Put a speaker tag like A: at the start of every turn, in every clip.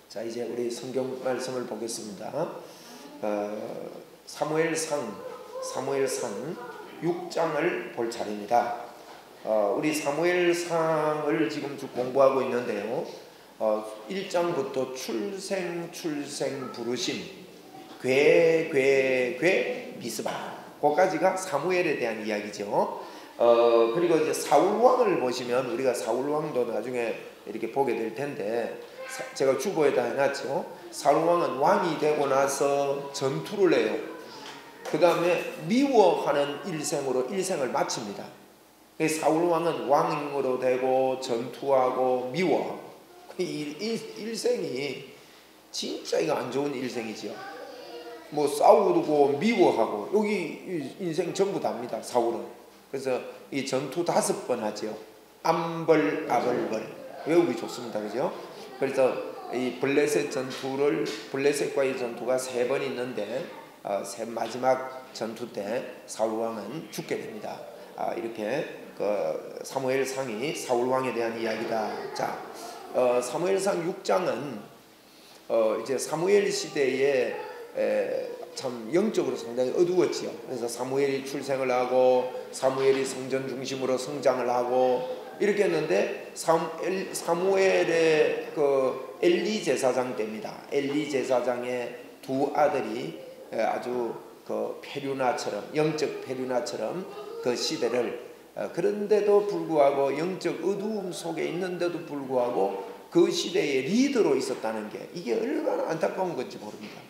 A: 자, 이제 우리 성경 말씀을 보겠습니다. 사무엘상 6장을 볼 차례입니다. 우리 사무엘상을 지금 쭉 공부하고 있는데요. 1장부터 출생 부르심, 괴 미스바, 거기까지가 사무엘에 대한 이야기죠. 그리고 이제 사울왕을 보시면 우리가 사울왕도 나중에 이렇게 보게 될 텐데, 제가 주보에다 해놨죠. 사울왕은 왕이 되고 나서 전투를 해요. 그 다음에 미워하는 일생을 마칩니다. 사울왕은 왕으로 되고 전투하고 미워하고, 이 일생이 진짜 이거 안 좋은 일생이죠. 뭐 싸우고 미워하고, 여기 인생 전부 다입니다, 사울은. 그래서 이 전투 5번 하죠. 암벌, 아벌벌 외우기 좋습니다, 그죠? 그래서 이 블레셋과의 전투가 3번 있는데, 마지막 전투 때 사울왕은 죽게 됩니다. 이렇게 사무엘상이 사울왕에 대한 이야기다. 자, 사무엘상 6장은 이제 사무엘 시대에 참 영적으로 상당히 어두웠지요. 그래서 사무엘이 출생을 하고 사무엘이 성전 중심으로 성장을 하고 이렇게 했는데, 사무엘의 엘리 제사장 때입니다. 엘리 제사장의 2 아들이 아주 페류나처럼, 영적 페류나처럼 그 시대를, 그런데도 불구하고 영적 어두움 속에 있는데도 불구하고 그 시대의 리더로 있었다는 게, 이게 얼마나 안타까운 건지 모릅니다.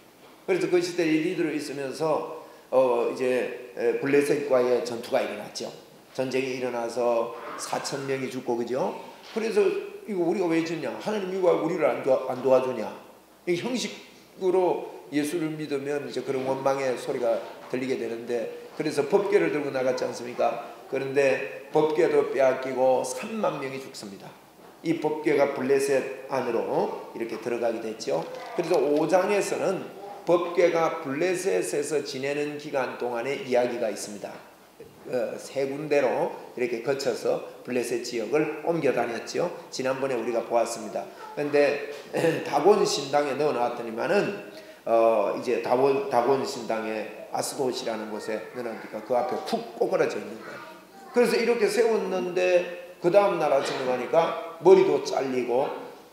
A: 그래서 그 시대의 리더로 있으면서 이제 블레셋과의 전투가 일어났죠. 전쟁이 일어나서 4,000명이 죽고, 그죠? 그래서 이거 우리가 왜 죽냐? 하나님이 왜 우리를 안 도와주냐? 이 형식으로 예수를 믿으면 이제 그런 원망의 소리가 들리게 되는데, 그래서 법궤를 들고 나갔지 않습니까? 그런데 법궤도 빼앗기고 3만 명이 죽습니다. 이 법궤가 블레셋 안으로 이렇게 들어가게 됐죠. 그래서 5장에서는 법궤가 블레셋에서 지내는 기간 동안의 이야기가 있습니다. 3군데로 이렇게 거쳐서 블레셋 지역을 옮겨 다녔죠. 지난번에 우리가 보았습니다. 그런데 다곤 신당에 넣어 놨더니만은 이제 다곤 신당의 아스돗이라는 곳에 넣어놓으니까 그 앞에 푹 꼬그라져 있는 거예요. 그래서 이렇게 세웠는데 그 다음 날 아침에 가니까 머리도 잘리고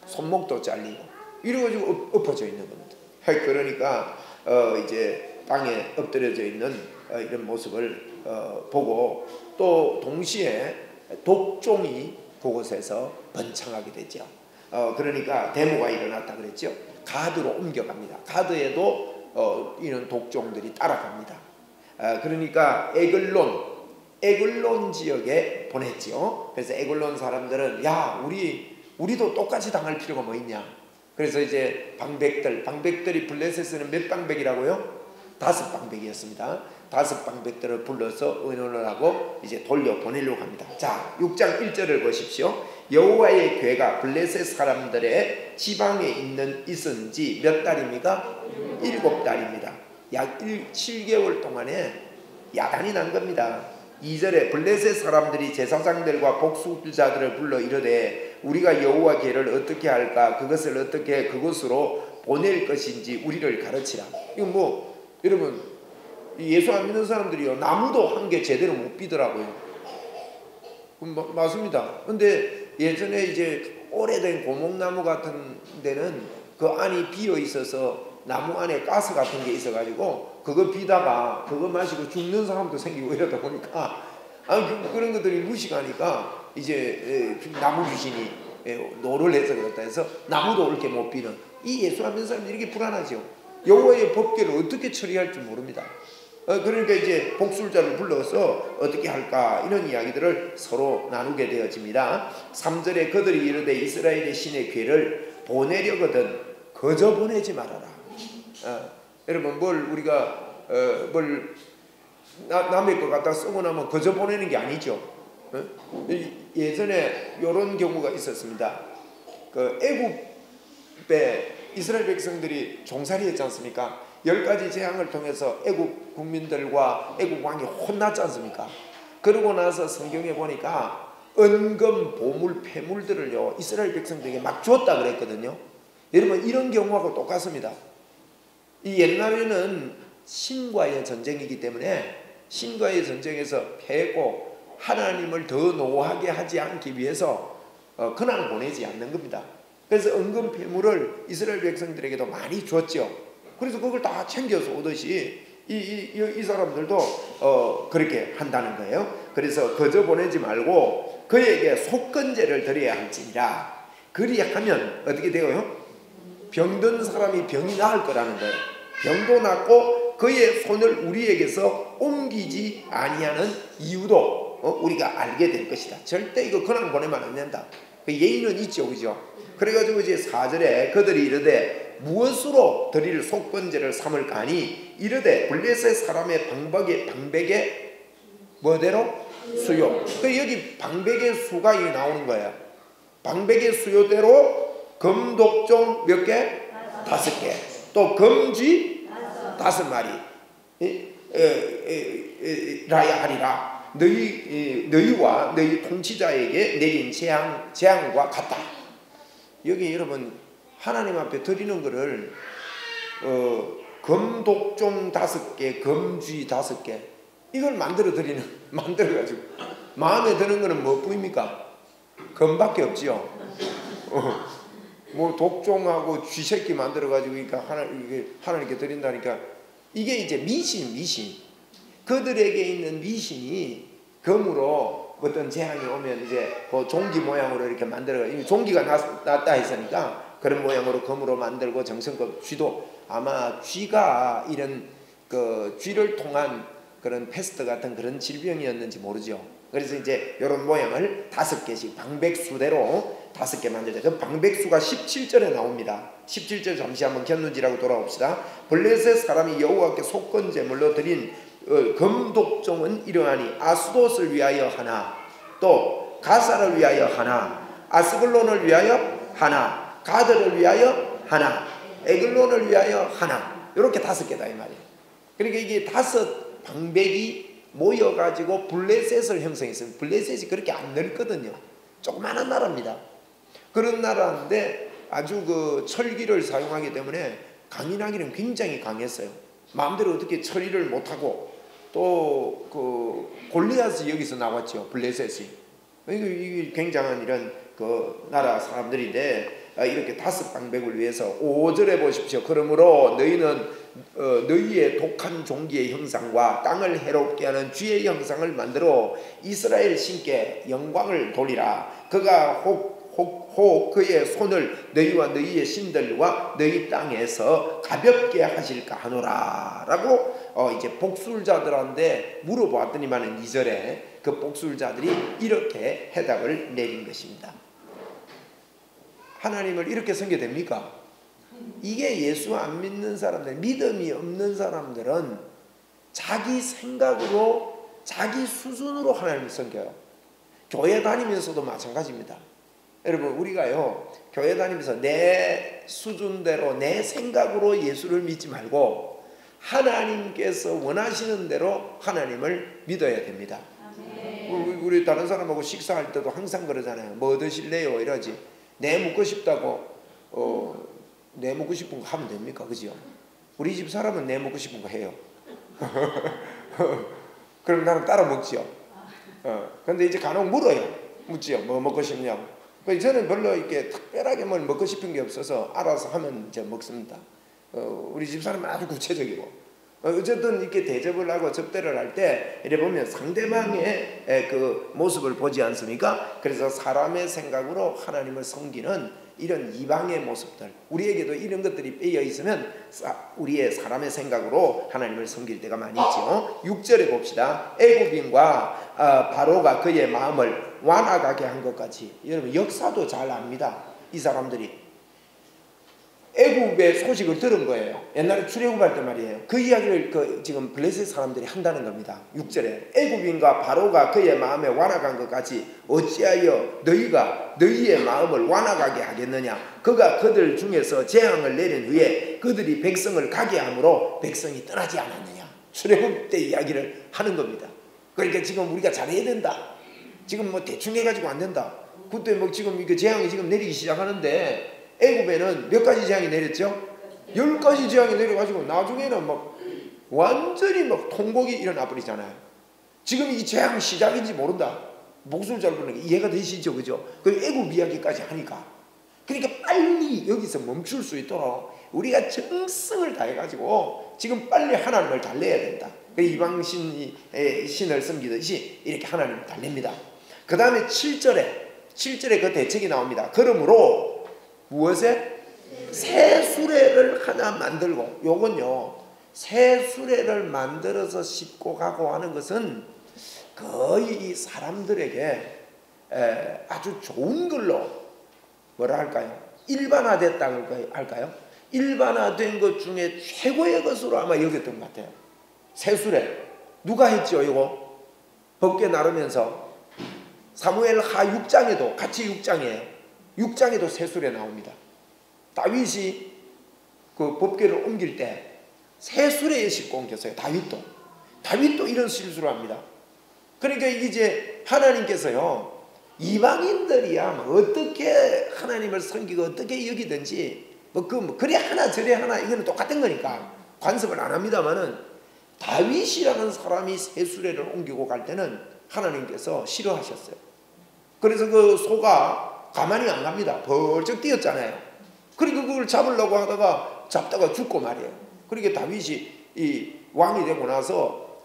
A: 손목도 잘리고 이래가지고 엎어져 있는 겁니다. 그러니까 이제 땅에 엎드려져 있는 이런 모습을 보고, 또 동시에 독종이 그곳에서 번창하게 되죠. 그러니까 데모가 일어났다 그랬죠. 가드로 옮겨갑니다. 가드에도 이런 독종들이 따라갑니다. 그러니까 에글론 지역에 보냈죠. 그래서 에글론 사람들은, 야, 우리도 똑같이 당할 필요가 뭐 있냐. 그래서 이제 방백들이 블레셋에는 몇 방백이라고요? 5방백이었습니다. 5방백들을 불러서 의논을 하고 이제 돌려보내려고 합니다. 자, 6장 1절을 보십시오. 여호와의 궤가 블레셋 사람들의 지방에 있은 지 몇 달입니까? 7달입니다. 약 7개월 동안에 야단이 난 겁니다. 2절에 블레셋 사람들이 제사장들과 복수자들을 불러 이르되, 우리가 여호와 궤를 어떻게 할까? 그것을 어떻게 그곳으로 보낼 것인지 우리를 가르치라. 이거 뭐 여러분, 예수 안 믿는 사람들이요, 나무도 한 개 제대로 못 비더라고요. 맞습니다. 근데 예전에 이제 오래된 고목나무 같은 데는 그 안이 비어 있어서 나무 안에 가스 같은 게 있어가지고 그거 비다가 그거 마시고 죽는 사람도 생기고 이러다 보니까, 그런 것들이 무식하니까 이제 나무 귀신이 노를 해서 그렇다 해서 나무도 옳게 못 비는, 이 예수 안 믿는 사람들이 이렇게 불안하죠. 여호와의 법궤를 어떻게 처리할 줄 모릅니다. 그러니까 이제 복술자를 불러서 어떻게 할까, 이런 이야기들을 서로 나누게 되어집니다. 3절에 그들이 이르되, 이스라엘의 신의 궤를 보내려거든 거저 보내지 말아라. 여러분, 우리가 남의 것 갖다 쓰고 나면 거저 보내는 게 아니죠. 예전에 이런 경우가 있었습니다. 애굽에 이스라엘 백성들이 종살이 했지 않습니까? 10가지 재앙을 통해서 애굽 국민들과 애굽 왕이 혼났지 않습니까? 그러고 나서 성경에 보니까 은금, 보물, 폐물들을요 이스라엘 백성들에게 막 줬다 그랬거든요. 여러분 이런 경우하고 똑같습니다. 이 옛날에는 신과의 전쟁이기 때문에 신과의 전쟁에서 패고 하나님을 더 노하게 하지 않기 위해서 그냥 보내지 않는 겁니다. 그래서 은금 폐물을 이스라엘 백성들에게도 많이 줬죠. 그래서 그걸 다 챙겨서 오듯이 이 사람들도 그렇게 한다는 거예요. 그래서 거저 보내지 말고 그에게 속건제를 드려야 할지니라. 그리하면 어떻게 되어요? 병든 사람이 병이 나을 거라는 거예요. 병도 낫고 그의 손을 우리에게서 옮기지 아니하는 이유도 우리가 알게 될 것이다. 절대 이거 그냥 보내면 안 된다. 그 예의는 있죠, 그죠? 그래가지고 이제 4절에 그들이 이르되 무엇으로 드릴 속건제를 삼을까 하니 이르되 블레셋 사람의 방백의 뭐대로? 수요. 그 여기 방백의 수가 나오는 거예요. 방백의 수요대로 금독종 몇 개? 5개. 또 금쥐 5마리 라야 하리라. 너희와 너희 통치자에게 내린 재앙과 같다. 여기 여러분 하나님 앞에 드리는 거를 금독종 5개, 금쥐 5개 이걸 만들어가지고 마음에 드는 거는 뭐뿐입니까? 금밖에 없지요. 뭐 독종하고 쥐새끼 만들어가지고 그러니까 하나님께 드린다니까 이게 이제 미신. 그들에게 있는 미신이 금으로 어떤 재앙이 오면 이제 그 종기 모양으로 이렇게 만들어가지고 종기가 났다 했으니까 그런 모양으로 금으로 만들고 정성껏 쥐도 아마 쥐가 이런 그 쥐를 통한 그런 패스트 같은 그런 질병이었는지 모르죠. 그래서 이제 이런 모양을 5개씩 방백수대로 5개 만들자. 그 방백수가 17절에 나옵니다. 17절 잠시 한번 곁눈질하고 돌아옵시다. 블레셋 사람이 여호와께 속건제물로 드린 금독종은 이러하니 아스돗을 위하여 하나, 또 가사를 위하여 하나, 아스글론을 위하여 하나, 가드를 위하여 하나, 에글론을 위하여 하나. 이렇게 5개다 이 말이에요. 그러니까 이게 5 방백이 모여가지고 블레셋을 형성했어요. 블레셋이 그렇게 안 넓거든요. 조그마한 나라입니다. 그런 나라인데 아주 그 철기를 사용하기 때문에 강인하기는 굉장히 강했어요. 마음대로 어떻게 처리를 못하고 또 그 골리앗이 여기서 나왔죠. 블레셋이. 이게 굉장한 이런 그 나라 사람들인데 이렇게 5 방백을 위해서 5절에 보십시오. 그러므로 너희는 너희의 독한 종기의 형상과 땅을 해롭게 하는 쥐의 형상을 만들어 이스라엘 신께 영광을 돌리라. 그가 혹 그의 손을 너희와 너희의 신들과 너희 땅에서 가볍게 하실까 하노라 라고 이제 복술자들한테 물어보았더니만은 2절에 그 복술자들이 이렇게 해답을 내린 것입니다. 하나님을 이렇게 섬겨야 됩니까? 이게 예수 안 믿는 사람들, 믿음이 없는 사람들은 자기 생각으로 자기 수준으로 하나님을 섬겨요. 교회 다니면서도 마찬가지입니다. 여러분 우리가요 교회 다니면서 내 수준대로 내 생각으로 예수를 믿지 말고 하나님께서 원하시는 대로 하나님을 믿어야 됩니다. 우리 다른 사람하고 식사할 때도 항상 그러잖아요. 뭐 드실래요? 이러지. 내 먹고 싶다고 내 먹고 싶은 거 하면 됩니까? 그죠? 우리 집 사람은 내 먹고 싶은 거 해요. 그럼 나는 따라 먹지요. 근데 이제 간혹 묻지요. 뭐 먹고 싶냐고. 저는 별로 이렇게 특별하게 뭘 먹고 싶은 게 없어서 알아서 하면 이제 먹습니다. 우리 집 사람은 아주 구체적이고 어쨌든 이렇게 대접을 하고 접대를 할 때 이래 보면 상대방의 그 모습을 보지 않습니까? 그래서 사람의 생각으로 하나님을 섬기는 이런 이방의 모습들 우리에게도 이런 것들이 빼여 있으면 우리의 사람의 생각으로 하나님을 섬길 때가 많이 있죠. 6절에 봅시다. 애굽인과 바로가 그의 마음을 완악하게 한 것 같이. 여러분 역사도 잘 압니다. 이 사람들이 애굽의 소식을 들은 거예요. 옛날에 출애굽할 때 말이에요. 그 이야기를 지금 블레셋 사람들이 한다는 겁니다. 6절에 애굽인과 바로가 그의 마음에 완악한 것 같이 어찌하여 너희가 너희의 마음을 완악하게 하겠느냐. 그가 그들 중에서 재앙을 내린 후에 그들이 백성을 가게 함으로 백성이 떠나지 않았느냐. 출애굽 때 이야기를 하는 겁니다. 그러니까 지금 우리가 잘해야 된다. 지금 뭐 대충 해가지고 안 된다. 그때 뭐 지금 이거 재앙이 지금 내리기 시작하는데 애굽에는 몇 가지 재앙이 내렸죠? 10가지 재앙이 내려가지고 나중에는 막 완전히 막 통곡이 일어나 버리잖아요. 지금 이 재앙 시작인지 모른다. 목소리 잘 부르는 게 이해가 되시죠? 그죠? 그 애굽 이야기까지 하니까. 그러니까 빨리 여기서 멈출 수 있도록 우리가 정성을 다해가지고 지금 빨리 하나님을 달래야 된다. 이방 신을 섬기듯이 이렇게 하나님을 달랩니다. 그 다음에 7절에 그 대책이 나옵니다. 그러므로 무엇에? 새 수레를 하나 만들고, 요건요 새 수레를 만들어서 싣고 가고 하는 것은 거의 이 사람들에게 아주 좋은 걸로 뭐라 할까요? 일반화됐다고 할까요? 일반화된 것 중에 최고의 것으로 아마 여겼던 것 같아요. 새 수레 누가 했죠? 이거 법궤 나르면서 사무엘 하 6장에도 같이 6장에도 새 수레 나옵니다. 다윗이 그 법궤를 옮길 때 새 수레에 싣고 옮겼어요. 다윗도 이런 실수를 합니다. 그러니까 이제 하나님께서요 이방인들이야 어떻게 하나님을 섬기고 어떻게 여기든지 그래 하나 저래 하나 이거는 똑같은 거니까 관습을 안 합니다만은 다윗이라는 사람이 새 수레를 옮기고 갈 때는 하나님께서 싫어하셨어요. 그래서 그 소가 가만히 안 갑니다. 벌쩍 뛰었잖아요. 그리고 그걸 잡으려고 하다가 잡다가 죽고 말이에요. 그러니까 다윗이 이 왕이 되고 나서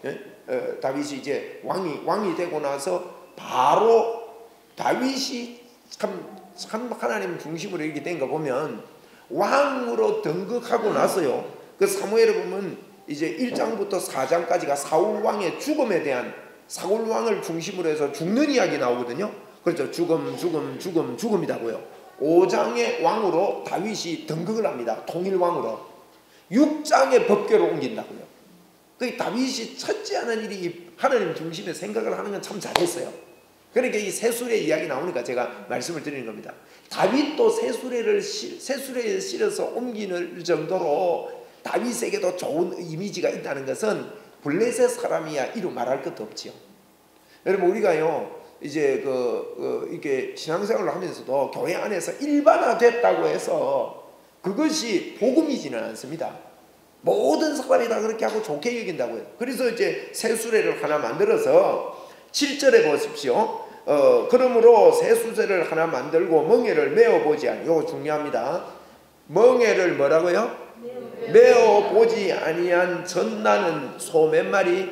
A: 다윗이 이제 왕이 되고 나서 바로 다윗이 참 하나님 중심으로 이렇게 된 거 보면 왕으로 등극하고 나서요. 그 사무엘에 보면 이제 1장부터 4장까지가 사울 왕의 죽음에 대한 사울 왕을 중심으로 해서 죽는 이야기 나오거든요. 그렇죠. 죽음이라고요. 5장의 왕으로 다윗이 등극을 합니다. 통일왕으로. 6장의 법궤로 옮긴다고요. 그 다윗이 첫째 하는 일이 하나님 중심에 생각을 하는 건 참 잘했어요. 그러니까 이 새수레 이야기 나오니까 제가 말씀을 드리는 겁니다. 다윗도 새수레에 실어서 옮기는 정도로 다윗에게도 좋은 이미지가 있다는 것은 블레셋 사람이야 이루 말할 것도 없지요. 여러분 우리가요 이제 이렇게 신앙생활을 하면서도 교회 안에서 일반화됐다고 해서 그것이 복음이지는 않습니다. 모든 사람이 다 그렇게 하고 좋게 여긴다고요. 그래서 이제 새 수레를 하나 만들어서 7절에 보십시오. 그러므로 새 수레를 하나 만들고 멍에를 메어보지 아니. 이거 중요합니다. 멍에를 뭐라고요? 메어보지 아니한 젖나는 소 몇 마리?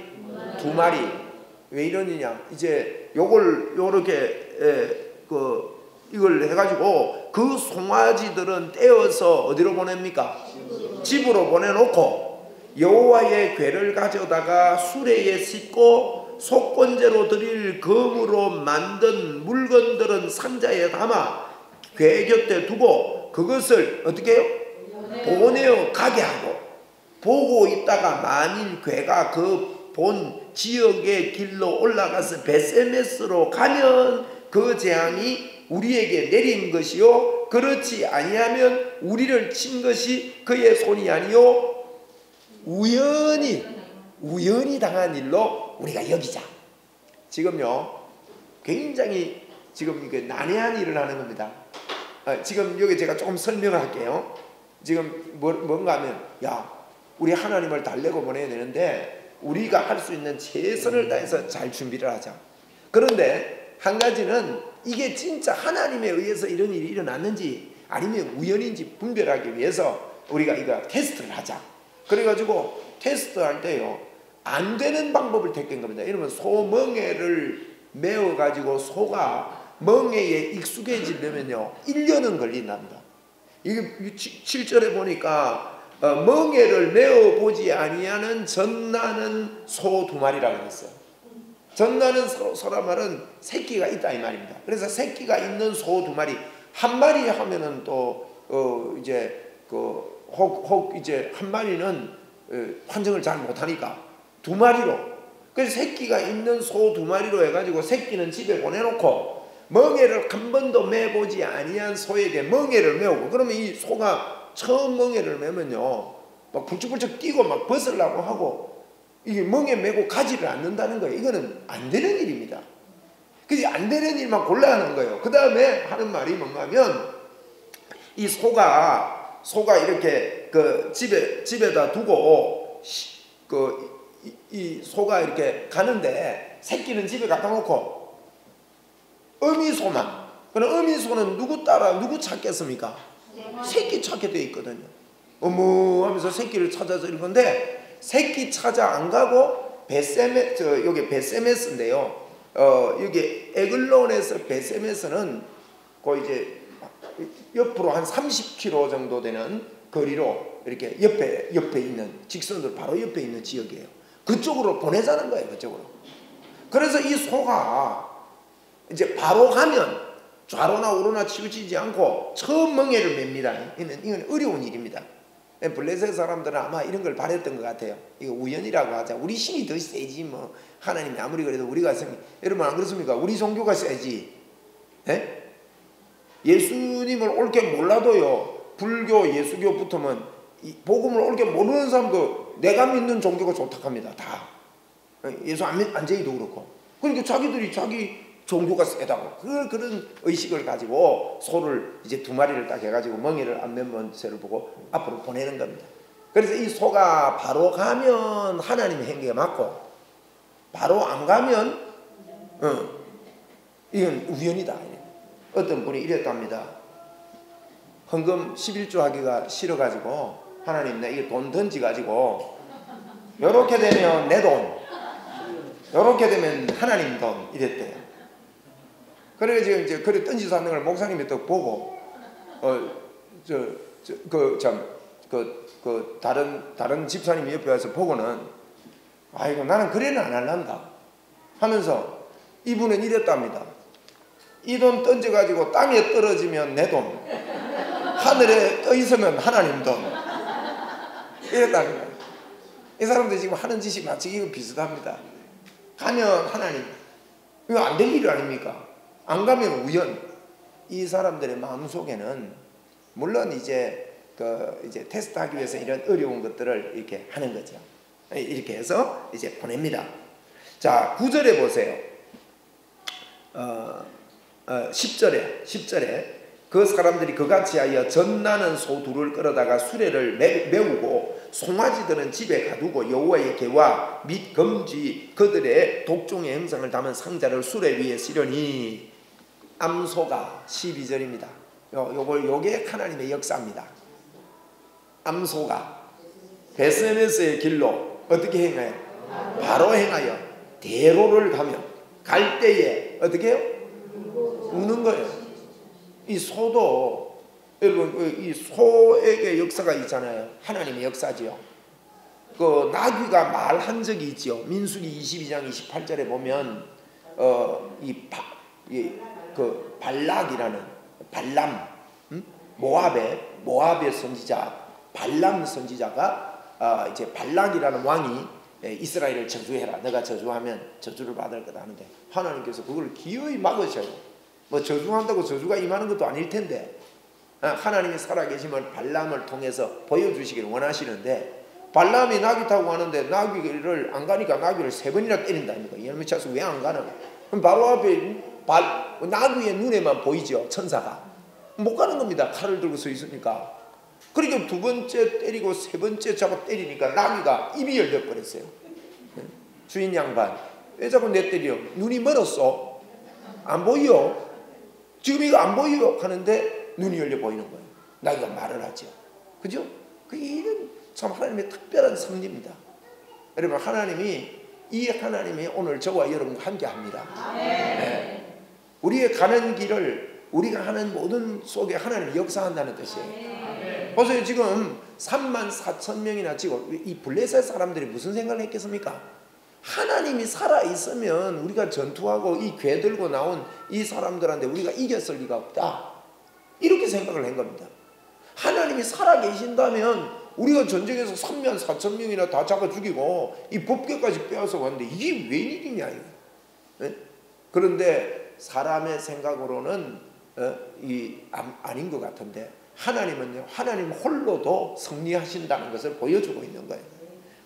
A: 2마리. 왜 이러느냐? 이제 요걸 요렇게 이걸 해가지고 그 송아지들은 떼어서 어디로 보냅니까? 집으로 보내놓고 여호와의 궤를 가져다가 수레에 싣고 속건제로 드릴 금으로 만든 물건들은 상자에 담아 궤 곁에 두고 그것을 어떻게 해요? 보내어 가게 하고 보고 있다가 만일 궤가 그 본 지역의 길로 올라가서 베세메스로 가면 그 재앙이 우리에게 내린 것이요 그렇지 아니하면 우리를 친 것이 그의 손이 아니요 우연히 당한 일로 우리가 여기자. 지금요 굉장히 지금 이게 난해한 일을 하는 겁니다. 지금 여기 제가 조금 설명을 할게요. 지금 뭔가 하면 야 우리 하나님을 달래고 보내야 되는데 우리가 할 수 있는 최선을 다해서 잘 준비를 하자. 그런데 한 가지는 이게 진짜 하나님에 의해서 이런 일이 일어났는지 아니면 우연인지 분별하기 위해서 우리가 이거 테스트를 하자. 그래가지고 테스트할 때요 안 되는 방법을 택한 겁니다. 이러면 소 멍에를 메어가지고 소가 멍에에 익숙해지려면요 1년은 걸린답니다. 이게 7절에 보니까 멍에를 메어보지 아니하는 젖나는 소 2마리라고 했어요. 젖나는 소란 말은 새끼가 있다 이 말입니다. 그래서 새끼가 있는 소 2마리, 한 마리 하면은 또 이제 이제 한 마리는 환정을 잘 못하니까 2마리로. 그래서 새끼가 있는 소 2마리로 해가지고 새끼는 집에 보내놓고 멍에를 한 번도 매보지 아니한 소에게 멍에를 메우고 그러면 이 소가 처음 멍에를 메면요 막 불쩍불쩍 뛰고 막 벗으려고 하고 이게 멍에 메고 가지를 않는다는 거예요. 이거는 안 되는 일입니다. 그지? 안 되는 일만 골라 하는 거예요. 그 다음에 하는 말이 뭔가 하면 이 소가 이렇게 그 집에다 두고 이 소가 이렇게 가는데 새끼는 집에 갖다 놓고 어미소만. 그럼 어미소는 누구 찾겠습니까? 새끼 찾게 돼 있거든요. 어머 하면서 새끼를 찾아서 이런 건데 새끼 찾아 안 가고 여기 베세메스인데요. 여기 에글론에서 베세메스는 거의 이제 옆으로 한 30km 정도 되는 거리로 이렇게 옆에 있는 직선으로 바로 옆에 있는 지역이에요. 그쪽으로 보내자는 거예요. 그쪽으로. 그래서 이 소가 이제 바로 가면 좌로나 우로나 치우치지 않고 처음 멍에를 맵니다. 이건 어려운 일입니다. 블레셋 사람들은 아마 이런 걸 바랬던 것 같아요. 이거 우연이라고 하자. 우리 힘이 더 세지 뭐. 하나님이 아무리 그래도 우리가 여러분 안 그렇습니까? 우리 종교가 세지. 에? 예수님을 옳게 몰라도요. 불교, 예수교 붙으면 복음을 옳게 모르는 사람도 내가 믿는 종교가 좋다고 합니다. 다. 예수 안 제이도 그렇고. 그러니까 자기들이 자기 종교가 세다고 그런 의식을 가지고 소를 이제 2마리를 딱 해가지고 멍에를 안 맨 새를 보고 앞으로 보내는 겁니다. 그래서 이 소가 바로 가면 하나님의 행위가 맞고 바로 안 가면 이건 우연이다. 어떤 분이 이랬답니다. 헌금 11조 하기가 싫어가지고 하나님 내 이거 돈 던지가지고 요렇게 되면 내 돈 요렇게 되면 하나님 돈 이랬대요. 그래가지고 이제 그래 던지서 하는 걸 목사님이 또 보고 다른 집사님이 옆에 와서 보고는 아이고 나는 그래는 안 할란다 하면서 이분은 이랬답니다. 이 돈 던져가지고 땅에 떨어지면 내 돈, 하늘에 떠 있으면 하나님 돈 이랬답니다. 이 사람들이 지금 하는 짓이 마치 이거 비슷합니다. 가면 하나님, 이거 안 될 일 아닙니까? 안 가면 우연. 이 사람들의 마음 속에는 물론 이제 이제 테스트하기 위해서 이런 어려운 것들을 이렇게 하는 거죠. 이렇게 해서 이제 보냅니다. 자, 9절에 보세요. 10절에 그 사람들이 그같이 하여 젖나는 소 둘을 끌어다가 수레를 메우고 송아지들은 집에 가두고 여호와의 계와 및 금쥐 그들의 독종의 형상을 담은 상자를 수레 위에 실으니 암소가 12절입니다. 요게 하나님의 역사입니다. 암소가 베스메스의 길로 어떻게 행하여? 바로 행하여 대로를 가며 갈 때에 어떻게 해요? 우는 거예요. 이 소도 여러분 이 소에게 역사가 있잖아요. 하나님의 역사지요. 그 나귀가 말한 적이 있지요. 민수기 22장 28절에 보면 그 발락이라는 발람 모압의 선지자 발람 선지자가 이제 발락이라는 왕이 이스라엘을 저주해라. 내가 저주하면 저주를 받을 거다 하는데 하나님께서 그걸 기어이 막으셔요. 뭐 저주한다고 저주가 임하는 것도 아닐 텐데 하나님이 살아계심을 발람을 통해서 보여주시길 원하시는데 발람이 나귀 타고 가는데 나귀를 안 가니까 나귀를 3번이나 때린다. 이놈의 차서 왜 안 가나? 그럼 바로 앞에 나귀의 눈에만 보이죠. 천사가 못 가는 겁니다. 칼을 들고 서 있으니까. 그러니까 2번째 때리고 3번째 잡아 때리니까 나귀가 입이 열려버렸어요. 주인 양반 왜 자꾸 내 때려? 눈이 멀었어? 안 보여? 지금 이거 안 보여? 하는데 눈이 열려 보이는 거예요. 나귀가 말을 하죠. 그죠? 이런 참 하나님의 특별한 섭리입니다. 여러분 이 하나님이 오늘 저와 여러분과 함께 합니다. 네. 우리의 가는 길을 우리가 하는 모든 속에 하나님이 역사한다는 뜻이에요. 보세요. 지금 34,000명이나 지금 이 블레셋 사람들이 무슨 생각을 했겠습니까? 하나님이 살아있으면 우리가 전투하고 이 괴 들고 나온 이 사람들한테 우리가 이겼을 리가 없다. 이렇게 생각을 한 겁니다. 하나님이 살아계신다면 우리가 전쟁에서 34,000명이나 다 잡아 죽이고 이 법궤까지 빼앗아 왔는데 이게 웬일이냐 이거. 네? 그런데 사람의 생각으로는 아닌 것 같은데 하나님은요, 하나님 홀로도 승리하신다는 것을 보여주고 있는 거예요.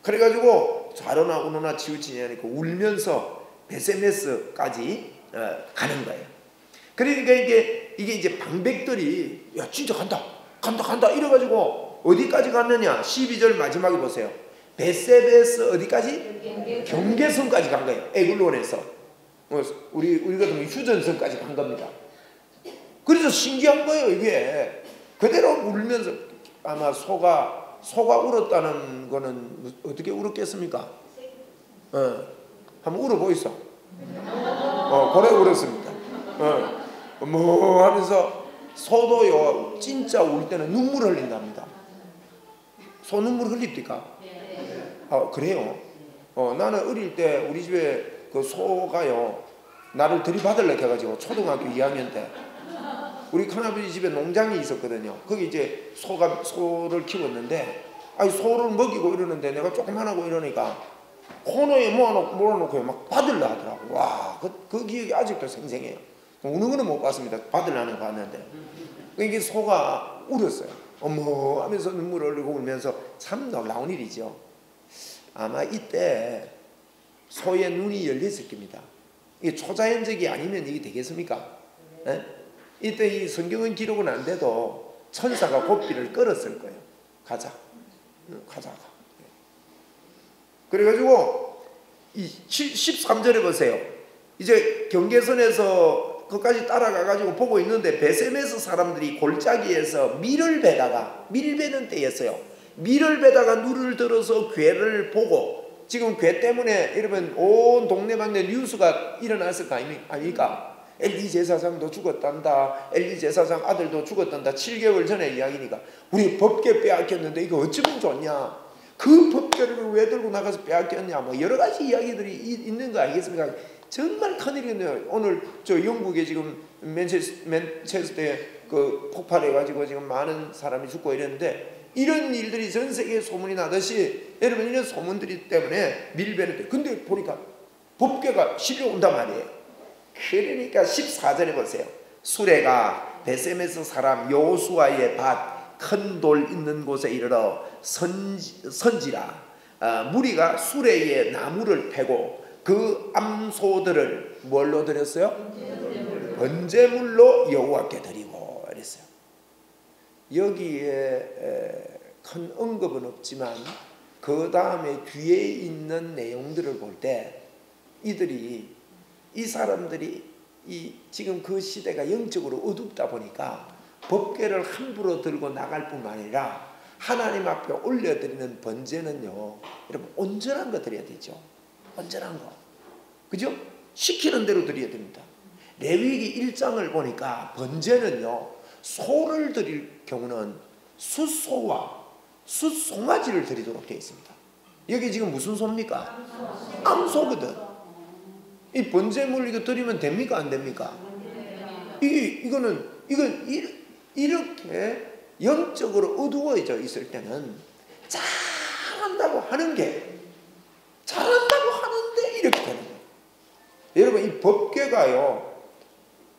A: 그래가지고 좌로나 우로나 치우치지 않고 울면서 베세메스까지 가는 거예요. 그러니까 이게 이제 방백들이 야 진짜 간다 이래가지고 어디까지 갔느냐? 12절 마지막에 보세요. 벳세베에서 어디까지? 경계선까지 간 거예요. 에글론에서 우리 같은 휴전선까지 간 겁니다. 그래서 신기한 거예요. 이게 그대로 울면서 아마 소가 울었다는 거는 어떻게 울었겠습니까? 한번 울어보이소. 고래 울었습니다. 뭐 하면서 소도요 진짜 울 때는 눈물 흘린답니다. 소 눈물 흘립니까? 그래요. 나는 어릴 때 우리 집에 그 소가요 나를 들이받으려고 해가지고 초등학교 2학년 때 우리 큰아버지 집에 농장이 있었거든요. 거기 이제 소를 키웠는데 소를 먹이고 이러는데 내가 조그만하고 이러니까 코너에 몰아놓고 막 받으려 하더라고. 와, 그 기억이 아직도 생생해요. 우는 거는 못 봤습니다. 받으려는 거 봤는데 이게 소가 울었어요. 어머 하면서 눈물을 흘리고 울면서 참 놀라운 일이죠. 아마 이때 소의 눈이 열렸을 겁니다. 이게 초자연적이 아니면 이게 되겠습니까? 네? 이때 이 성경은 기록은 안 돼도 천사가 고삐를 끌었을 거예요. 가자. 그래가지고 이 13절에 보세요. 이제 경계선에서 거기까지 따라가가지고 보고 있는데 베셈에서 사람들이 골짜기에서 밀을 베는 때였어요. 밀을 베다가 눈을 들어서 괴를 보고 지금 괴 때문에 여러분 온 동네방네 뉴스가 일어났을 거 아닙니까? 엘리 제사장도 죽었단다. 엘리 제사장 아들도 죽었단다. 7개월 전에 이야기니까 우리 법궤 빼앗겼는데 이거 어쩌면 좋냐? 그 법궤를 왜 들고 나가서 빼앗겼냐? 뭐 여러 가지 이야기들이 있는 거 아니겠습니까? 정말 큰일이네요. 오늘 저 영국에 지금 맨체스터에 그 폭발해가지고 지금 많은 사람이 죽고 이랬는데 이런 일들이 전 세계에 소문이 나듯이 여러분 이런 소문들이 때문에 밀베는데 근데 보니까 법궤가 실려온단 말이에요. 그러니까 14절에 보세요. 수레가 베셈에서 사람 여호수아의 밭 큰 돌 있는 곳에 이르러 선지라 무리가 수레에 나무를 패고 그 암소들을 뭘로 드렸어요? 번제물로 여호와께 드리고 그랬어요. 여기에 큰 언급은 없지만 그 다음에 뒤에 있는 내용들을 볼 때 이 사람들이 지금 그 시대가 영적으로 어둡다 보니까 법궤를 함부로 들고 나갈 뿐만 아니라 하나님 앞에 올려드리는 번제는요 여러분 온전한 거 드려야 되죠. 온전한 거 그죠? 시키는 대로 드려야 됩니다. 레위기 1장을 보니까 번제는요 소를 드릴 경우는 숫소와 숫송아지를 드리도록 되어 있습니다. 여기 지금 무슨 소입니까? 암소거든. 이 번제물 이거 드리면 됩니까? 안 됩니까? 이건 이렇게 영적으로 어두워져 있을 때는 잘한다고 하는데 이렇게 되는 거예요. 여러분 이 법궤가요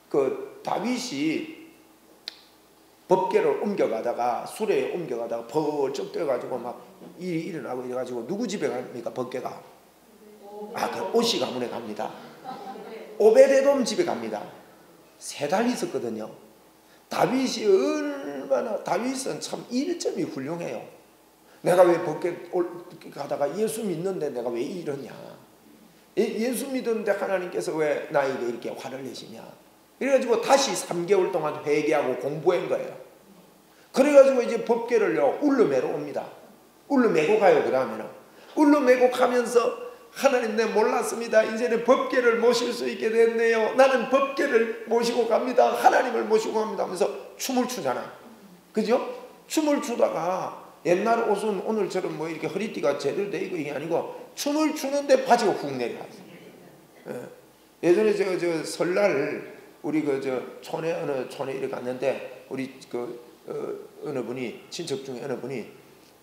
A: 그 다윗이 법궤를 옮겨가다가 수레에 옮겨가다가 벌쩍 뛰어가지고 막 일이 일어나고 이래가지고 누구 집에 갑니까? 법궤가 그 오시 가문에 갑니다. 오베데돔 집에 갑니다. 3달 있었거든요. 다윗은 참 일점이 훌륭해요. 내가 왜 법궤 가다가 예수 믿는데 내가 왜 이러냐? 예수 믿었는데 하나님께서 왜 나에게 이렇게 화를 내시냐? 그래가지고 다시 3개월 동안 회개하고 공부한 거예요. 그래가지고 이제 법궤를요 울러매러 옵니다. 울러매고 가요. 그 다음에는 울러매고 가면서 하나님 내 몰랐습니다. 이제는 법궤를 모실 수 있게 됐네요. 나는 법궤를 모시고 갑니다. 하나님을 모시고 갑니다 하면서 춤을 추잖아. 그죠? 춤을 추다가 옛날 옷은 오늘처럼 뭐 이렇게 허리띠가 제대로 돼 있고 이게 아니고 춤을 추는데 바지가 훅 내려갔어요. 예전에 저 설날 우리 촌에 어느 촌에 이렇게 갔는데 우리 어느 분이 친척 중에 어느 분이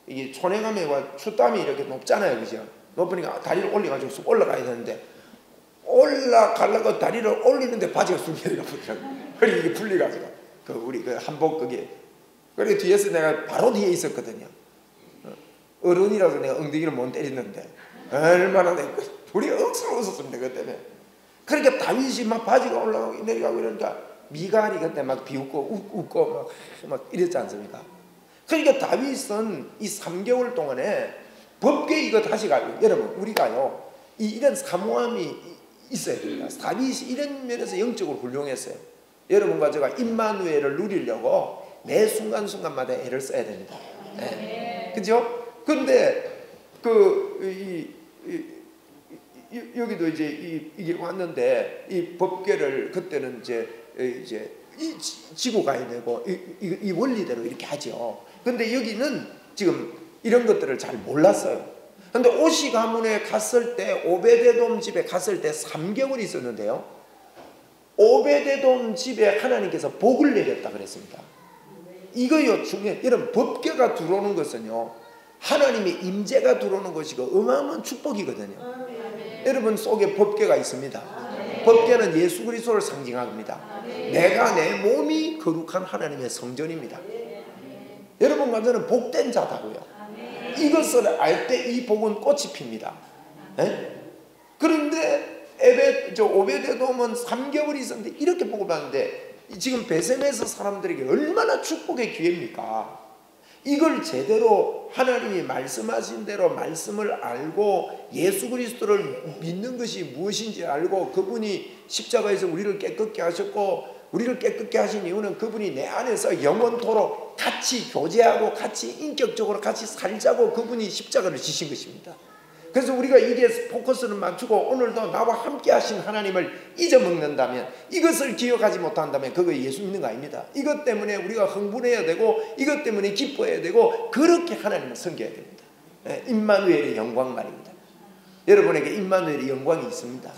A: 이게 촌에 가면 추땀이 이렇게 높잖아요. 그죠? 높으니까 다리를 올려가지고 쑥 올라가야 되는데 올라가려고 다리를 올리는데 바지가 쑥 내려가 버리더라고요. 허리 이게 풀려가지고 우리 한복 그게 그리고 뒤에서 내가 바로 뒤에 있었거든요. 어른이라서 내가 엉덩이를 못 때리는데 얼마나 우리 억수로 웃었습니다. 그때는 그러니까 다윗이 막 바지가 올라가고 내려가고 이러니까 미갈이 그때 막 비웃고 웃고 막 이랬지 않습니까? 그러니까 다윗은 이 3개월 동안에 법궤 이거 다시 가요. 여러분 우리가요 이런 사모함이 있어야 됩니다. 다윗이 이런 면에서 영적으로 훌륭했어요. 여러분과 제가 임마누엘을 누리려고 매 순간순간마다 애를 써야 됩니다. 네. 그죠? 근데 여기도 이게 왔는데 이 법궤를 그때는 이제 지고 가야 되고 이 원리대로 이렇게 하죠. 근데 여기는 지금 이런 것들을 잘 몰랐어요. 근데 오시 가문에 갔을 때 오베데돔 집에 갔을 때 3개월이 있었는데요. 오베데돔 집에 하나님께서 복을 내렸다 그랬습니다. 이거요 중요해. 여러분 법궤가 들어오는 것은요 하나님의 임재가 들어오는 것이고 어마어마한 축복이거든요. 여러분 속에 법궤가 있습니다. 법궤는 예수 그리스도를 상징합니다. 내가 내 몸이 거룩한 하나님의 성전입니다. 여러분과 저는 복된 자다고요. 이것을 알 때 이 복은 꽃이 핍니다. 그런데 오베데돔은 3개월이 있었는데 이렇게 복을 받는데 지금 베셈에서 사람들에게 얼마나 축복의 기회입니까? 이걸 제대로 하나님이 말씀하신 대로 말씀을 알고 예수 그리스도를 믿는 것이 무엇인지 알고 그분이 십자가에서 우리를 깨끗게 하셨고 우리를 깨끗게 하신 이유는 그분이 내 안에서 영원토록 같이 교제하고 같이 인격적으로 같이 살자고 그분이 십자가를 지신 것입니다. 그래서 우리가 이게 포커스를 맞추고 오늘도 나와 함께 하신 하나님을 잊어먹는다면 이것을 기억하지 못한다면 그거 예수 믿는 거 아닙니다. 이것 때문에 우리가 흥분해야 되고 이것 때문에 기뻐해야 되고 그렇게 하나님을 섬겨야 됩니다. 임마누엘의 영광 말입니다. 여러분에게 임마누엘의 영광이 있습니다.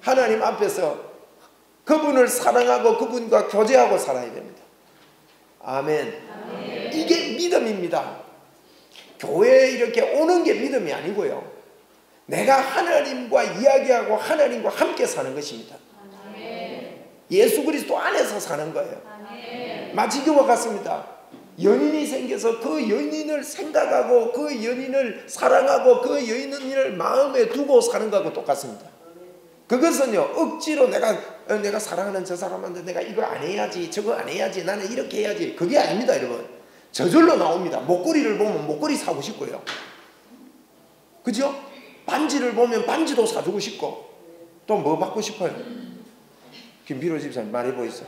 A: 하나님 앞에서 그분을 사랑하고 그분과 교제하고 살아야 됩니다. 아멘. 이게 믿음입니다. 교회에 이렇게 오는 게 믿음이 아니고요. 내가 하나님과 이야기하고 하나님과 함께 사는 것입니다. 예수 그리스도 안에서 사는 거예요. 마치 그와 같습니다. 연인이 생겨서 그 연인을 생각하고 그 연인을 사랑하고 그 연인을 마음에 두고 사는 거하고 똑같습니다. 그것은요 억지로 내가 사랑하는 저 사람한테 내가 이거 안 해야지 저거 안 해야지 나는 이렇게 해야지 그게 아닙니다. 여러분 저절로 나옵니다. 목걸이를 보면 목걸이 사고 싶고요. 그죠? 반지를 보면 반지도 사주고 싶고 또 뭐 받고 싶어요? 김비로 집사님 말해보이소.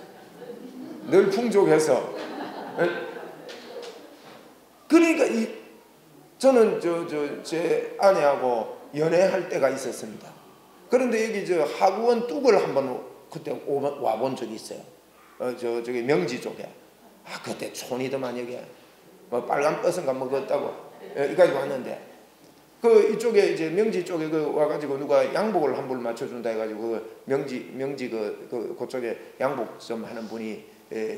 A: 늘 풍족해서. 그러니까 저는 제 아내하고 연애할 때가 있었습니다. 그런데 여기 하구원 뚝을 한번 그때 와본 적이 있어요. 저기 명지 쪽에. 그때 촌이더만 여기 뭐 빨간 버스인가 먹었다고 여기까지 왔는데 이쪽에 이제 명지 쪽에 와가지고 누가 양복을 한 벌 맞춰준다 해가지고 명지 그쪽에 양복 좀 하는 분이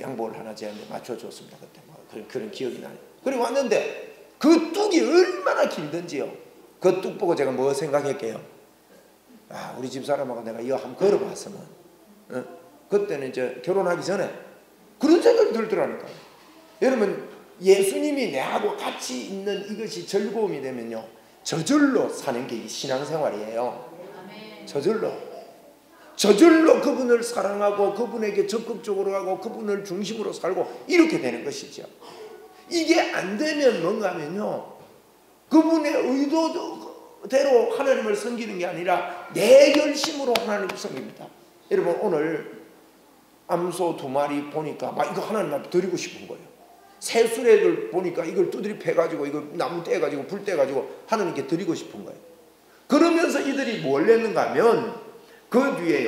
A: 양복을 하나 제한테 맞춰줬습니다. 그때 뭐 그런 기억이 나네요. 그리고 왔는데 그 뚝이 얼마나 길든지요. 그 뚝 보고 제가 뭐 생각했게요. 우리 집 사람하고 내가 이거 한번 걸어봤으면 그때는 이제 결혼하기 전에 그런 생각이 들더라니까요. 여러분 예수님이 내하고 같이 있는 이것이 즐거움이 되면요 저절로 사는 게 신앙생활이에요. 저절로 그분을 사랑하고 그분에게 적극적으로 하고 그분을 중심으로 살고 이렇게 되는 것이죠. 이게 안 되면 뭔가 하면요 그분의 의도대로 하나님을 섬기는 게 아니라 내 결심으로 하나님을 섬깁니다. 여러분 오늘 암소 2마리 보니까 막 이거 하나님 앞에 드리고 싶은 거예요. 새수레를 보니까 이걸 두드리 패가지고 이거 나무 떼가지고 불 떼가지고 하나님께 드리고 싶은 거예요. 그러면서 이들이 뭘 했는가 하면 그 뒤에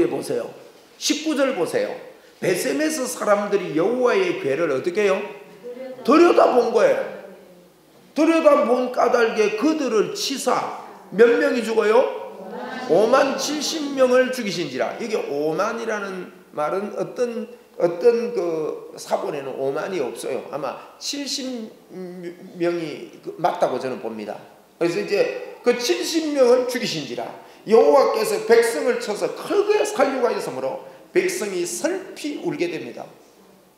A: 보세요. 19절 보세요. 베셈에서 사람들이 여호와의 궤를 어떻게 해요? 들여다본 거예요. 들여다본 까닭에 그들을 치사 몇 명이 죽어요? 5만 70명을 죽이신지라. 이게 5만이라는 말은 어떤 그 사본에는 5만이 없어요. 아마 70명이 맞다고 저는 봅니다. 그래서 이제 그 70명을 죽이신지라. 여호와께서 백성을 쳐서 크게 살려고 하였으므로 백성이 슬피 울게 됩니다.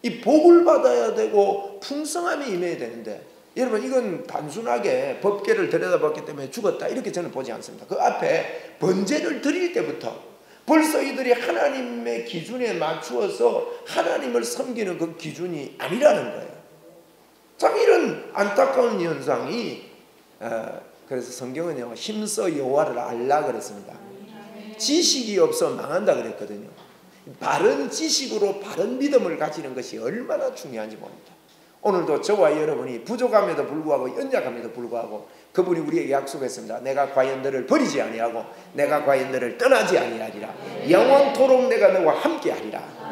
A: 이 복을 받아야 되고 풍성함이 임해야 되는데 여러분 이건 단순하게 법궤를 들여다봤기 때문에 죽었다 이렇게 저는 보지 않습니다. 그 앞에 번제를 드릴 때부터 벌써 이들이 하나님의 기준에 맞추어서 하나님을 섬기는 그 기준이 아니라는 거예요. 참 이런 안타까운 현상이 그래서 성경은요 힘써 여호와를 알라 그랬습니다. 지식이 없어 망한다 그랬거든요. 바른 지식으로 바른 믿음을 가지는 것이 얼마나 중요한지 모릅니다. 오늘도 저와 여러분이 부족함에도 불구하고 연약함에도 불구하고 그분이 우리에게 약속했습니다. 내가 과연 너를 버리지 아니하고 내가 과연 너를 떠나지 아니하리라. 영원토록 내가 너와 함께하리라.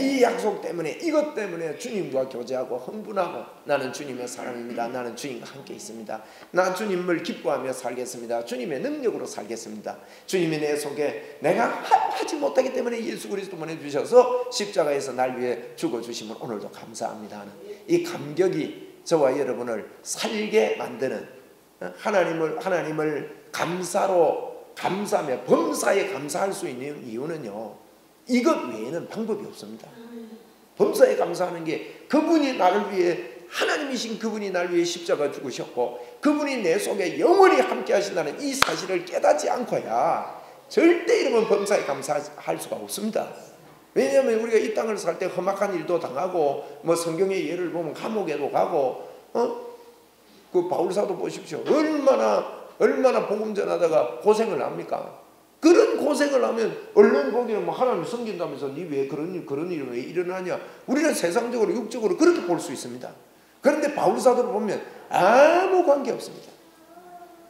A: 이 약속 때문에 이것 때문에 주님과 교제하고 흥분하고 나는 주님의 사람입니다. 나는 주님과 함께 있습니다. 난 주님을 기뻐하며 살겠습니다. 주님의 능력으로 살겠습니다. 주님이 내 속에 내가 하지 못하기 때문에 예수 그리스도 보내주셔서 십자가에서 날 위해 죽어주심을 오늘도 감사합니다 하는 이 감격이 저와 여러분을 살게 만드는 하나님을 감사하며 범사에 감사할 수 있는 이유는요 이것 외에는 방법이 없습니다. 범사에 감사하는 게 그분이 나를 위해 하나님이신 그분이 나를 위해 십자가 죽으셨고 그분이 내 속에 영원히 함께 하신다는 이 사실을 깨닫지 않고야 절대 이러면 범사에 감사할 수가 없습니다. 왜냐하면 우리가 이 땅을 살 때 험악한 일도 당하고 뭐 성경의 예를 보면 감옥에도 가고 그 바울사도 보십시오. 얼마나 복음 전하다가 고생을 합니까? 그런 고생을 하면 언론 보기에는 뭐 하나님 섬긴다면서 니 왜 그런 일이 왜 일어나냐? 우리는 세상적으로 육적으로 그렇게 볼 수 있습니다. 그런데 바울사도를 보면 아무 관계 없습니다.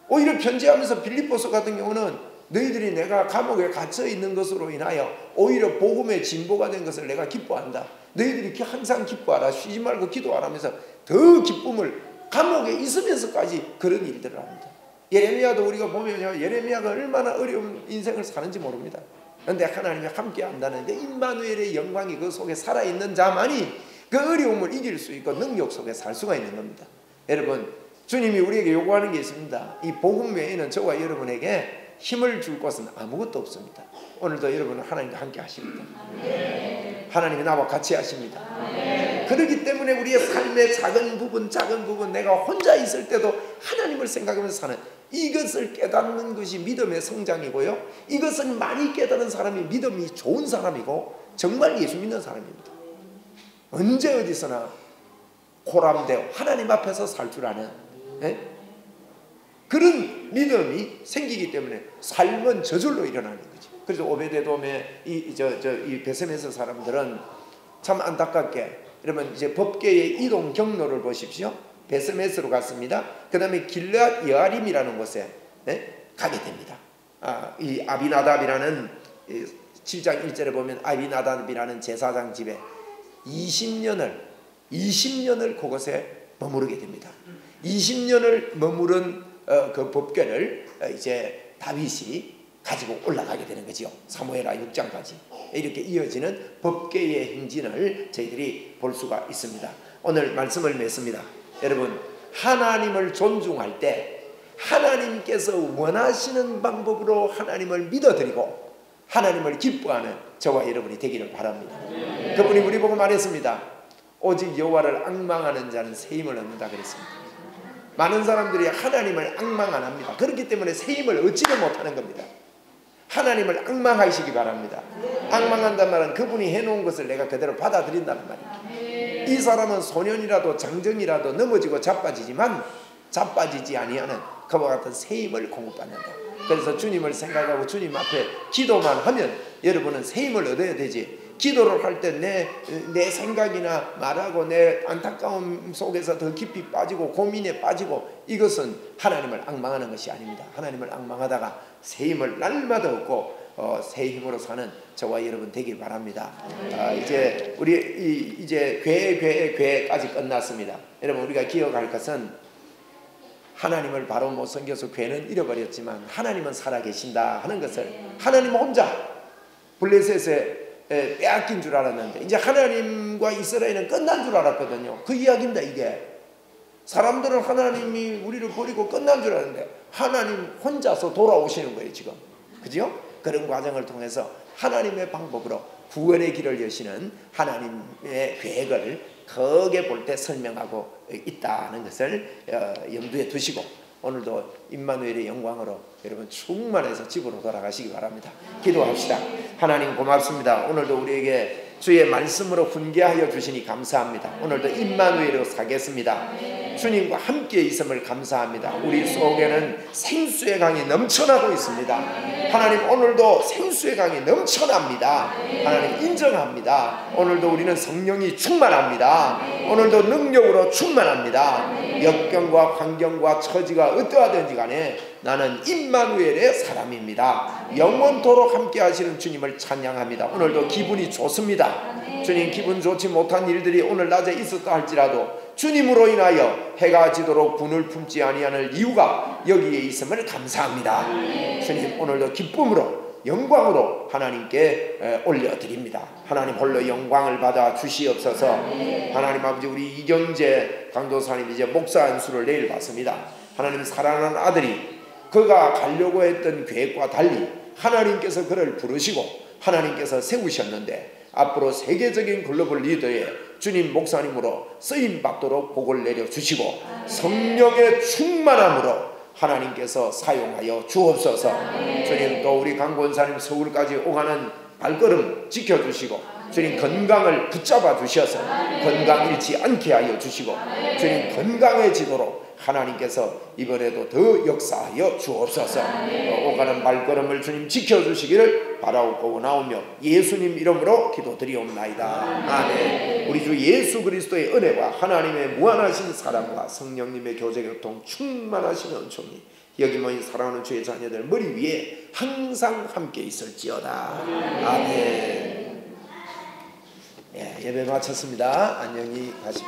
A: 오히려 편지하면서 빌립보서 같은 경우는 너희들이 내가 감옥에 갇혀 있는 것으로 인하여 오히려 복음의 진보가 된 것을 내가 기뻐한다. 너희들이 항상 기뻐하라. 쉬지 말고 기도하라 하면서 더 기쁨을 감옥에 있으면서까지 그런 일들을 합니다. 예레미야도 우리가 보면요 예레미야가 얼마나 어려운 인생을 사는지 모릅니다. 그런데 하나님이 함께 한다는 그 임마누엘의 영광이 그 속에 살아있는 자만이 그 어려움을 이길 수 있고 능력 속에 살 수가 있는 겁니다. 여러분 주님이 우리에게 요구하는 게 있습니다. 이 복음 외에는 저와 여러분에게 힘을 줄 것은 아무것도 없습니다. 오늘도 여러분은 하나님과 함께 하십니다. 하나님이 나와 같이 하십니다. 그렇기 때문에 우리의 삶의 작은 부분 내가 혼자 있을 때도 하나님을 생각하면서 사는 이것을 깨닫는 것이 믿음의 성장이고요. 이것을 많이 깨달은 사람이 믿음이 좋은 사람이고 정말 예수 믿는 사람입니다. 언제 어디서나 고람되어 하나님 앞에서 살 줄 아는 그런 믿음이 생기기 때문에 삶은 저절로 일어나는 거죠. 그래서 오베데돔의 이 베세메스 사람들은 참 안타깝게 여러분 이제 법궤의 이동 경로를 보십시오. 베세메스로 갔습니다. 그 다음에 길르앗 여아림이라는 곳에 가게 됩니다. 이 아비나답이라는 7장 1절에 보면 아비나답이라는 제사장 집에 20년을 그곳에 머무르게 됩니다. 20년을 머무른 그 법궤를 이제 다윗이 가지고 올라가게 되는 거죠. 사무엘하 6장까지 이렇게 이어지는 법궤의 행진을 저희들이 볼 수가 있습니다. 오늘 말씀을 맺습니다. 여러분 하나님을 존중할 때 하나님께서 원하시는 방법으로 하나님을 믿어드리고 하나님을 기뻐하는 저와 여러분이 되기를 바랍니다. 그분이 우리 보고 말했습니다. 오직 여호와를 앙망하는 자는 새 힘을 얻는다 그랬습니다. 많은 사람들이 하나님을 앙망 안 합니다. 그렇기 때문에 새 힘을 얻지를 못하는 겁니다. 하나님을 앙망하시기 바랍니다. 앙망한단 말은 그분이 해놓은 것을 내가 그대로 받아들인다는 말입니다. 이 사람은 소년이라도 장정이라도 넘어지고 자빠지지만 자빠지지 아니하는 그와 같은 새 힘을 공급받는다. 그래서 주님을 생각하고 주님 앞에 기도만 하면 여러분은 새 힘을 얻어야 되지. 기도를 할 때 내 생각이나 말하고 내 안타까움 속에서 더 깊이 빠지고 고민에 빠지고 이것은 하나님을 앙망하는 것이 아닙니다. 하나님을 앙망하다가 새 힘을 날마다 얻고 새 힘으로 사는 저와 여러분 되길 바랍니다. 이제 우리 이제 괴까지 끝났습니다. 여러분 우리가 기억할 것은 하나님을 바로 못 섬겨서 괴는 잃어버렸지만 하나님은 살아계신다 하는 것을 하나님 혼자 블레셋에 빼앗긴 줄 알았는데 이제 하나님과 이스라엘은 끝난 줄 알았거든요. 그 이야기입니다. 이게 사람들은 하나님이 우리를 버리고 끝난 줄 알았는데 하나님 혼자서 돌아오시는 거예요 지금. 그죠? 그런 과정을 통해서 하나님의 방법으로 구원의 길을 여시는 하나님의 계획을 크게 볼 때 설명하고 있다는 것을 염두에 두시고 오늘도 임마누엘의 영광으로 여러분 충만해서 집으로 돌아가시기 바랍니다. 기도합시다. 하나님 고맙습니다. 오늘도 우리에게 주의 말씀으로 훈계하여 주시니 감사합니다. 오늘도 임마누엘로 사겠습니다. 주님과 함께 있음을 감사합니다. 우리 속에는 생수의 강이 넘쳐나고 있습니다. 하나님 오늘도 생수의 강이 넘쳐납니다. 하나님 인정합니다. 오늘도 우리는 성령이 충만합니다. 오늘도 능력으로 충만합니다. 역경과 환경과 처지가 어떠하든지 간에 나는 임마누엘의 사람입니다. 영원토록 함께 하시는 주님을 찬양합니다. 오늘도 기분이 좋습니다. 주님, 기분 좋지 못한 일들이 오늘 낮에 있었다 할지라도 주님으로 인하여 해가 지도록 분을 품지 아니하는 이유가 여기에 있음을 감사합니다. 주님, 오늘도 기쁨으로 영광으로 하나님께 올려드립니다. 하나님 홀로 영광을 받아 주시옵소서. 하나님 아버지, 우리 이경재 강도사님 이제 목사 안수를 내일 받습니다. 하나님, 사랑하는 아들이 그가 가려고 했던 계획과 달리 하나님께서 그를 부르시고 하나님께서 세우셨는데 앞으로 세계적인 글로벌 리더의 주님 목사님으로 쓰임받도록 복을 내려주시고 성령의 충만함으로 하나님께서 사용하여 주옵소서. 주님, 또 우리 강권사님 서울까지 오가는 발걸음 지켜주시고 주님 건강을 붙잡아 주셔서 건강 잃지 않게 하여 주시고 주님 건강해지도록 하나님께서 이번에도 더 역사하여 주옵소서. 오가는 발걸음을 주님 지켜주시기를 바라옵고 나오며 예수님 이름으로 기도드리옵나이다. 아멘. 우리 주 예수 그리스도의 은혜와 하나님의 무한하신 사랑과 성령님의 교제교통 충만하신 은총이 여기 모인 사랑하는 주의 자녀들 머리 위에 항상 함께 있을지어다. 아멘. 예, 예배 마쳤습니다. 안녕히 가십시오.